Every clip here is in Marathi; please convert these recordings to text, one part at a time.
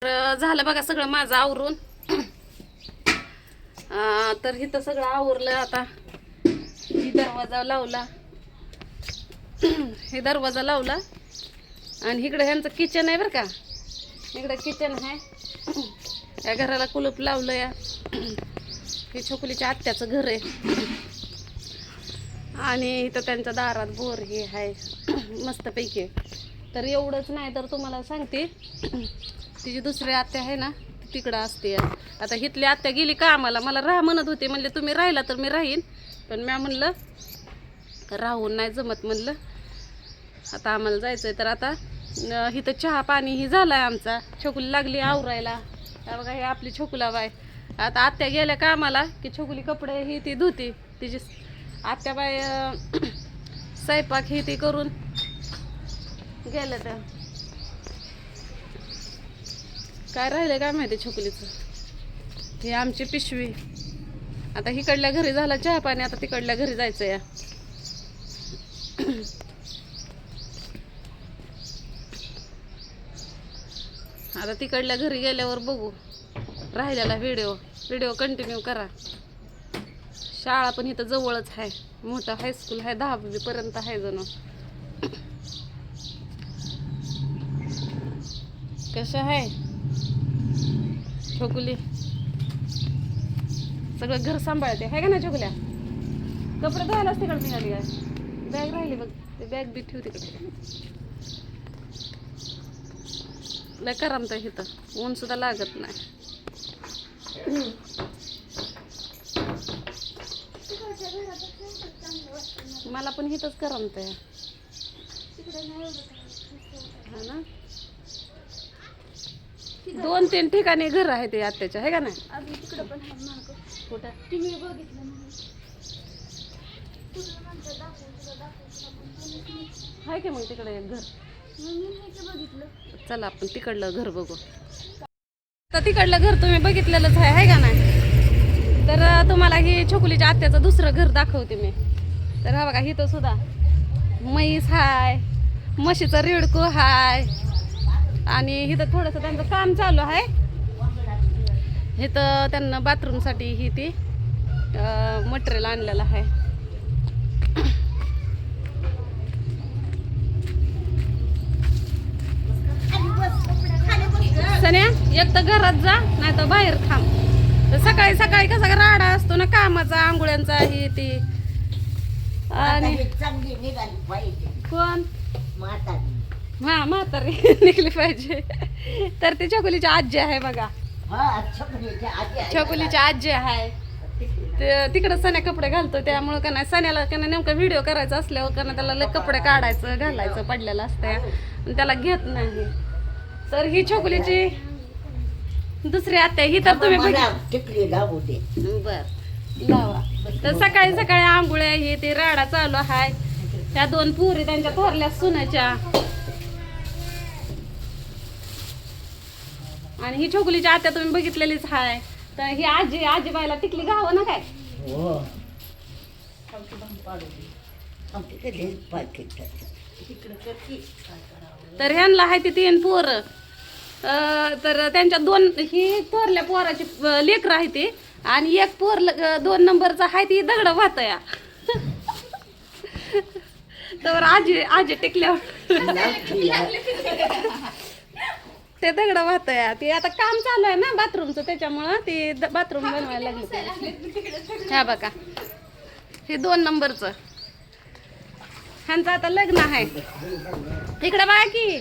तर झालं बघा सगळं माझं आवरून. तर इथं सगळं आवरलं. आता ही दरवाजा लावला, हे दरवाजा लावला आणि इकडे ह्यांचं किचन आहे बरं का. इकडे किचन आहे. या घराला कुलूप लावलं. या हे छोकुलीच्या आत्याचं घर आहे आणि इथं त्यांच्या दारात बोर हे आहे मस्तपैकी. तर एवढंच नाही तर तुम्हाला सांगते, तिची दुसरी आत्या आहे ना तिकडं असते. आता इथली आत्या गेली का आम्हाला, मला राहा म्हणत होते. म्हणले तुम्ही राहिला तर मी राहीन, पण मी म्हणलं राहून नाही जमत म्हणलं. आता आम्हाला जायचं आहे. तर आता इथं चहा पाणी ही झाला आहे आमचा. छोकुली लागली आवरायला. बघा हे आपली छोकुलाबाई. आता आत्या गेल्या का आम्हाला की छोकुली कपडे ही ती धुती. तिची आत्याबाई स्वयंपाक ही ती करून गेलं. तर काय राहिलं काय माहिती छोकुलीचं. ही आमची पिशवी. आता इकडल्या घरी झाला चहा पाणी, आता तिकडल्या घरी जायचं या. आता तिकडल्या घरी गेल्यावर बघू राहिलेला व्हिडिओ कंटिन्यू करा. शाळा पण इथं जवळच आहे, मोठं हायस्कूल आहे, 10वी पर्यंत आहे जणू. कसं आहे छोकुली, सगळं घर सांभाळते आहे का ना छोकुल्या. कपडे धुवायलाच तिकडे निघाली काय. बॅग राहिली बघ, ते बॅग बी ठेव तिकडे. लय करमत इथं, ऊन सुद्धा लागत नाही. मला पण इथंच करमत आहे. हा ना, 2-3 ठिकाणी घर आहे ते आत्याच्या आहे का नाही. कुठं आहे की मग तिकडे एक घर. चला आपण तिकडलं घर बघू. तर तिकडलं घर तुम्ही बघितलेलंच आहे का नाही. तर तुम्हाला ही छोकुलीच्या आत्याचं दुसरं घर दाखवते मी. तर हा बघा इथं सुद्धा म्हैस हाय, म्हशीचं रेडको हाय आणि इथं थोडंसं त्यांचं काम चालू आहे. इथं त्यांना बाथरूमसाठी ही ती मटेरियल आणलेलं आहे. सन्या एक तर घरात जा नाही तर बाहेर थांब. तर सकाळी सकाळी कसा राडा असतो ना कामाचा, आंघोळ्यांचा ही ती. आणि कोण हा म्हातारी निघली पाहिजे. तर ती छोकुलीची आजी आहे बघा. छोकुलीची आजी आहे. तिकडं सण्या कपडे घालतो, त्यामुळं का नाही सण्याला का नाही नेमका व्हिडिओ करायचा असल्यावर का नाही त्याला लय कपडे काढायचं घालायचं पडलेलं असतं, त्याला घेत नाही. तर ही छोकुलीची दुसरी आत्या ही. तर तुम्ही बर लावा. तर सकाळी सकाळी आंघोळ्या ही ते राडा चालू आहे. त्या 2 पुरी त्यांच्या थोरल्या सुनाच्या. आणि ही छोकुलीची आत्या तुम्ही बघितलेलीच आहे. तर ही आजीबाईला टिकली गावं ना काय. तर ह्यांना आहे ती 3 पोरं. तर त्यांच्या 2 ही थोरल्या पोराची लेकरं आहे ती आणि एक पोर 2 नंबरचा आहे ती दगड वाहतया. तर आजी टिकल्यावर ते दगड वाहतया. ते आता काम चालू आहे ना बाथरूमचं, त्याच्यामुळं ते बाथरूम बनवायला लागले. ह्या बघा हे 2 नंबरचं ह्यांचं आता लग्न आहे. इकडे बघा की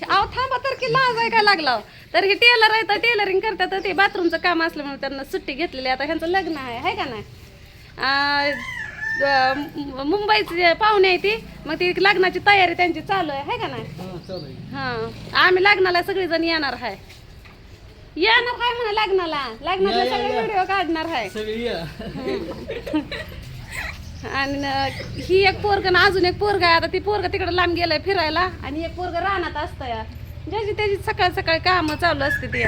अहो थांबा तर की लाज आहे काय लागला. तर हे टेलर आहे तर टेलरिंग करतात. ते बाथरूमचं काम असल्यामुळे त्यांना सुट्टी घेतलेली. आता ह्यांचं लग्न आहे का नाही. मुंबईचे पाहुणे आहे ती, मग ती लग्नाची तयारी त्यांची चालू आहे का नाही. हा आम्ही लग्नाला सगळेजण येणार आहे. म्हणा लग्नाला सगळे व्हिडिओ काढणार आहे. आणि ही एक पोरग ना अजून एक पोरग आहे. आता ती पोरग तिकडे लांब गेलाय फिरायला आणि एक पोरग रानात असतं या. ज्याची त्याची सकाळ सकाळी कामं चालू असते ती.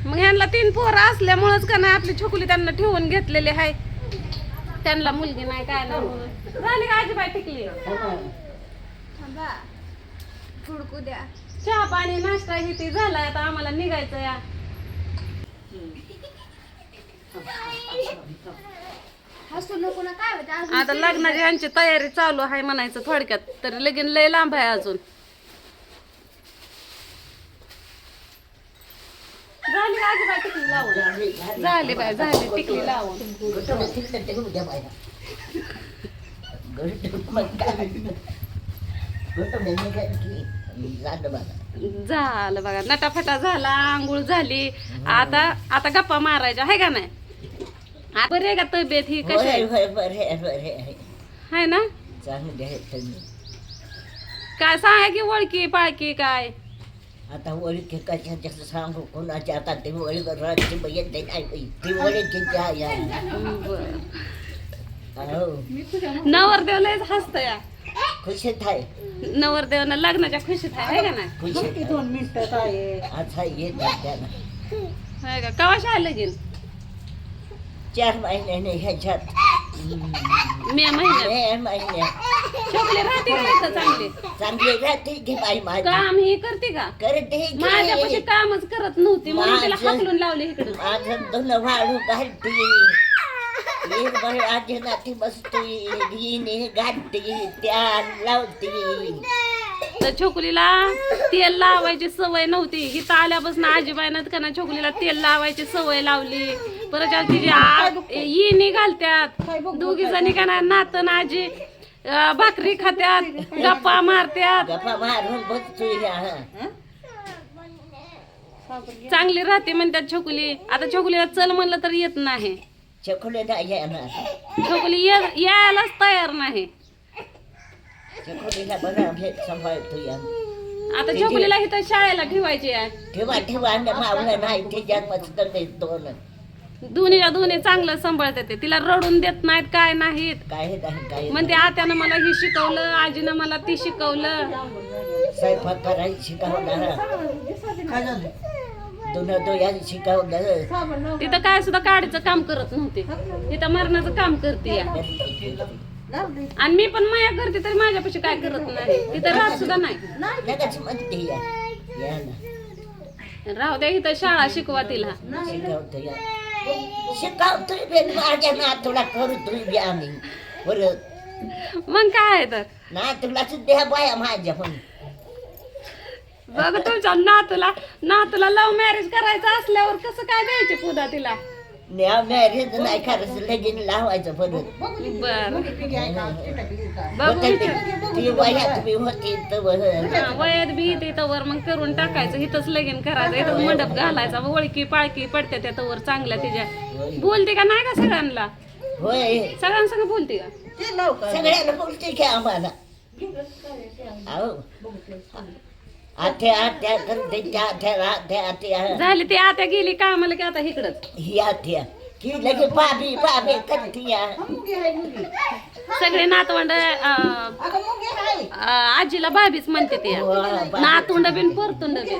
मग ह्यांना 3 पोरं असल्यामुळंच का नाही आपली छोकुली त्यांना ठेवून घेतलेली आहे. त्यांना मुलगी नाही काय नाही म्हणून. झाली का आजीबाई टिकली. हुडकू द्या. चहा पाणी नाश्ता हे ते झालाय, आता आम्हाला निघायचं या. आता लग्नाची यांची तयारी चालू आहे म्हणायचं थोडक्यात, तरी लगीन लय लांब आहे अजून. झाली आजोबा टिकली लावून, झाली बाय झाली टिकली लावून. झालं बघा, नटाफटा झाला, आंघोळ झाली. आता आता गप्पा मारायच्या आहे का नाही? बरी आहे का तब्येत ही? कशी आहे ना? काय सांगा की ओळखी पाळकी काय? आता ओळखी कशा सांगू कोणाच्या? आता ते ओळख रात्री येते ती ओळखी नवरदेव लयच हसत या, खुशीत आहे. नवरदेवानं लग्नाच्या खुशीत आहे का नाही? खुशीत 2 मिनिटं आहे. आता येत त्याला आहे का? कवाशी आहे लगीन? 4 महिन्याने ह्याच्यात मे महिन्यात. मे महिन्यात छोकली राहते का इथं चांगली? चांगली राहते की बाई माझी. काम ही करते का? करते की. माझ्यापाशी कामच करत नव्हती म्हणून तिला हाकलून लावले इकडे. माझं दोन वाळू घालते, एक बाई आजी नाती बसते, हिने घालते, त्या लावते. तर छोकलीला तेल लावायची सवय नव्हती. इथं आल्यापासून आजीबाईनं का ना छोकलीला तेल लावायची सवय लावली. परत तिची आग इनी घालत्यात, दोघी जणी का ना नातन आजी भाकरी खात्यात, गप्पा मारत्यात, गप्पा मारून बसतोय. चांगली राहते म्हणतात छोकली. आता छोकलीला चल म्हणलं तर येत नाही. चकुले नाही येणार, छोकली यायलाच तयार नाही. चकुलीला बरं सांभाळतो या. आता छोकलीला इथं शाळेला ठेवायची आहे. ठेवा ठेवा मावलं नाही ते जन्मच दोन दोन्हीच्या दोन्ही चांगलं सांभाळते ते. तिला रडून देत नाहीत, काय नाहीत. काय नाही काय म्हणते आत्यानं मला ही शिकवलं, आजीनं मला ती शिकवलं. स्वयंपाक करायला शिकवलं, दोन दोयाला शिकवलं. तिथं काय सुद्धा काडीचं काम करत नव्हते, तिथं मरणाचं काम करते. आणि मी पण माया करते तरी माझ्यापाशी काय करत नाही. तिथं राहत सुद्धा नाही. लगेच म्हणते या ना, राहू द्या, इथं शाळा शिकवा तिला. शिकवतो या, शिकवतोय बेन माझ्या नातूला करतोय बी आम्ही परत. मग काय तर नातूला द्या बाया माझ्या पण. बघ तुमच्या नातूला लव्ह मॅरेज करायचं असल्यावर कसं काय द्यायचे पुन्हा तिला? मॅरेज नाही करायचं, लगीन लावायचं परत. बर ती वयात बी होती वयात बी येते तवर मग करून टाकायचं. इथंच लगीन करायचं, इथंच मंडप घालायचा. ओळखी पाळकी पडते त्या तवर चांगल्या तिच्या. बोलते का नाही का सगळ्यांना? होय, सगळ्यांसंग बोलते का? सगळ्यांना बोलते की आम्हाला. आत्या आत्या करते, आत्या झाली ती आत्या गेली कामाला की आता इकडंच. ही आत्या की लगे पाबी पाबी करते. सगळे नातवंड आजीला भाभीच म्हणते ते. नातुंड बिन परतुंड बिन.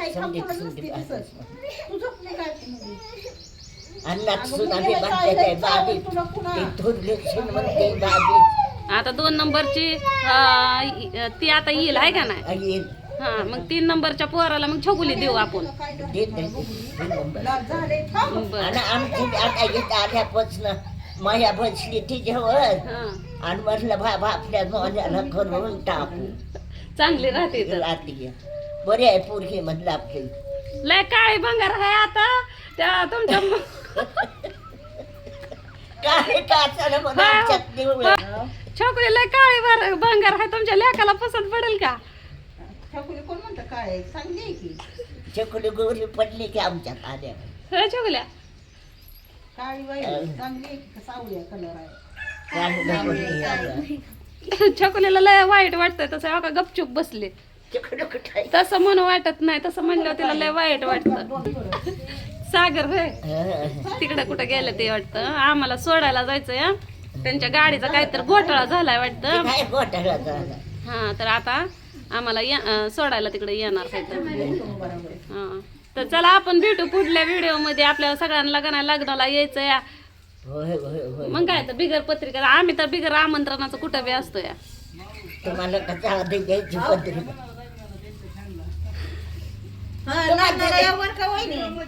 अन्नात सुद्धा बी म्हणते बाबी, म्हणते बाबी. आता 2 नंबरची ती आता येईल आहे का नाही? हा, मग 3 नंबरच्या पोराला मग छोकुली देऊ आपण. आणि आमची आता येत आल्यापासून माया बसली तिच्यावर आणि म्हटलं बाबा आपल्या नवऱ्याला करून टाकू. चांगली राहते राहते बरे आहे पोरगी म्हटलं आपली. लय काळी भंगार आहे आता त्या तुमच्या. काय छोकरी लय काळी भंगार आहे, तुमच्या लेकाला पसंत पडेल का? कोण म्हणतं काय चांगली आहे की चकुली गोरी पडली की आमच्यात आल्या. छोकल्या छोकलीला लय वाईट वाटतंय तसं का गपचूप बसले. तसं म्हणून वाटत नाही, तसं म्हणल्यावर तिला लय वाईट वाटत. सागर होय तिकडे कुठं गेलं ते वाटतं. आम्हाला सोडायला जायचंय, त्यांच्या गाडीचा काहीतरी घोटाळा झालाय वाटतं. हा, तर आता आम्हाला सोडायला तिकडे येणार आहे. हा, तर चला आपण भेटू पुढल्या व्हिडिओ मध्ये. आपल्याला सगळ्यांना लग्नाला यायचं या. मग काय तर बिगर पत्रिका, आम्ही तर बिगर आमंत्रणाचं कुठं बी असतो या. तुम्हाला कसं द्यायची पत्रिका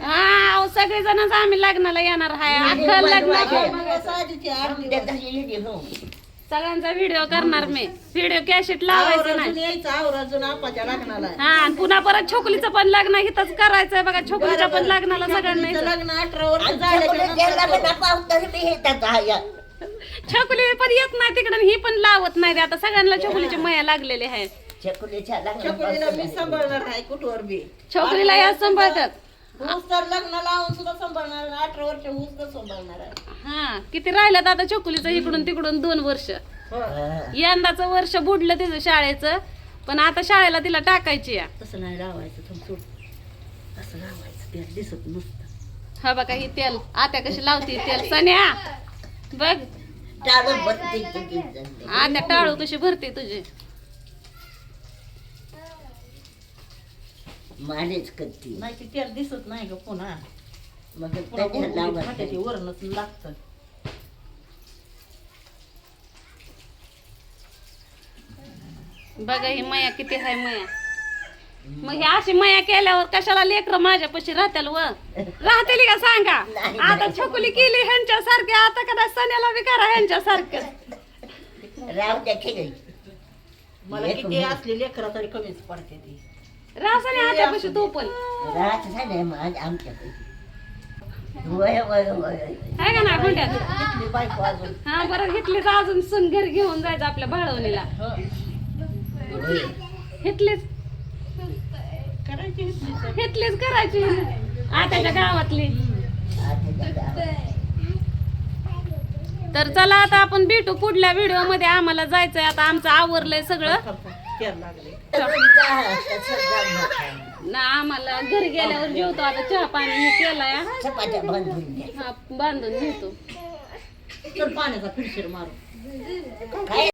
हा सगळेजणच आम्ही लग्नाला येणार आहे अख्खं लग्न सगळ्यांचा व्हिडिओ करणार मी व्हिडिओ कॅसेट लावायचं नाही हा आणि पुन्हा परत छोकलीचं पण लग्न इथंच करायचंय बघा छोकलीच्या पण लग्नाला सगळ्यांना छोकली पण येत नाही तिकडे ही पण लावत नाही आता सगळ्यांना छोकलीची मया लागलेली आहे छोकरीला या सांभाळतात लग्न लावून सुद्धा सांभाळणार 18 वर्ष ऊस सांभाळणार हा किती राहिलं आता छोकलीचं इकडून तिकडून 2 वर्ष यंदाचं वर्ष बुडलं तिचं शाळेचं पण आता शाळेला तिला टाकायची या तसं नाही लावायचं असं लावायचं तेल दिसत नसतं हा बघा ही तेल आत्या कशी लावते तेल सन्या बघ टाळून भरते आत्या टाळू कशी भरते तुझी मालेच करते नाही ते तेल दिसत नाही ग पुन्हा मग वरणच लागतं बघा ही मया किती आहे मया मग ही अशी मया केल्यावर कशाला लेकरं माझ्यापाशी राहत्याल व राहतेली का सांगा आता छोकली केली ह्यांच्या सारखे आता कदा सण्याला बी करा ह्यांच्या सारखं राव त्या खेळ मला किती असले लेकरं तरी कमीच पडते ती रासाने हातापाशी तो पण राहत झालंय मग आमच्याकडे वय वय वय आहे का ना गुंड्यात घेतली बायको अजून हा बरं घेतलीच अजून सून घरी घेऊन जायचं आपल्या भाळवणीला घेतलीच करायची घेतली घेतलीच करायची आताच्या गावातली तर चला आता आपण भेटू पुढल्या व्हिडिओ मध्ये आम्हाला जायचंय आता आमचं आवरलंय सगळं तेल लागले ना आम्हाला घरी गेल्यावर जेवतो आता चहा पाणी हे केलाय चपात्या बांधून द्या हा बांधून घेतो तर पाण्याचा फिरशीर मारू काय